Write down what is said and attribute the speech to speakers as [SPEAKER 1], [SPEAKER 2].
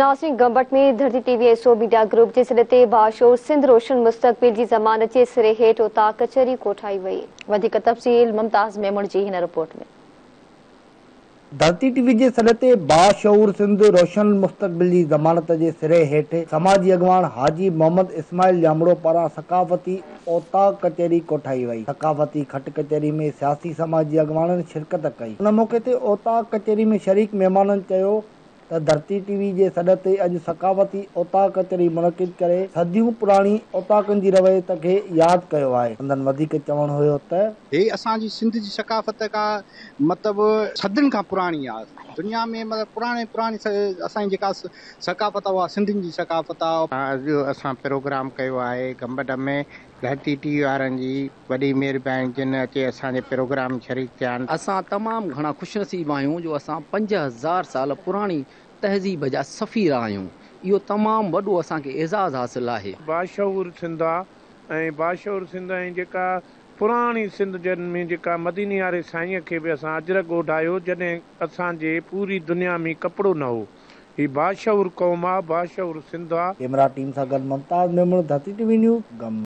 [SPEAKER 1] नाज़रीन, गंबट में धरती टीवी एसओ मीडिया ग्रुप जे सॾ ते बाशोर सिंध रोशन मुस्तक़बिल जी ज़मानत जे सिरे हेठि उतां कचहरी कोठाई वई। वधीक तफ़सील मुमताज़ मेमण जी हिन रिपोर्ट में।
[SPEAKER 2] धरती टीवी जे सॾ ते बाशऊर सिंध रोशन मुस्तक़बिल जी ज़मानत जे सिरे हेठि समाजी अॻवान हाजी मोहम्मद इस्माइल जामड़ो पारां सकाफ़ती ओताक कचहरी कोठाई वई। सकाफ़ती खट कचहरी में सियासी समाजी अॻवाननि शिरकत कई। उन मौक़े ते ओताक कचहरी में शरीक महिमाननि चयो त धरती टीवी जे सॾ ते अॼु सकाफ़ती ओताक कचहरी मुनक़िद करे सदियूं पुराणी ओताकनि जी रवायत खे यादि कयो आहे। उन्हनि वधीक चवणु हुयो त
[SPEAKER 3] हे असांजी सिंध जी सकाफ़त का मतिलबु सदियुनि खां पुराणी आहे। दुनिया में मतिलबु पुराणी असांजी जेका सकाफ़त उहा सिंधियुनि जी सकाफ़त आहे।
[SPEAKER 4] अॼु असां प्रोग्राम कयो आहे गंबट में धरती टीवी वारनि जी वॾी महिरबानी जिन अचे असांजे प्रोग्राम शरीक थिया आहिनि।
[SPEAKER 5] असां तमामु घणा ख़ुशनसीब आहियूं जो असां 5000 साल पुराणी तहज़ीब जा सफ़ीर आहियूं। इहो तमामु वॾो असांखे एज़ाज़ हासिलु आहे।
[SPEAKER 6] बाशऊर सिंध आहे ऐं बाशऊर सिंध ऐं जेका पुराणी सिंध जन में जेका मदीनी वारे साईंअ खे बि असां अजरक ओढायो जॾहिं असांजे पूरी दुनिया में कपिड़ो न हो। ही बाशऊर क़ौम आहे, बाशऊर सिंध आहे।
[SPEAKER 2] कैमरा टीम सां गॾु मुमताज़ मेमण, धरती टीवी न्यूज़, गम।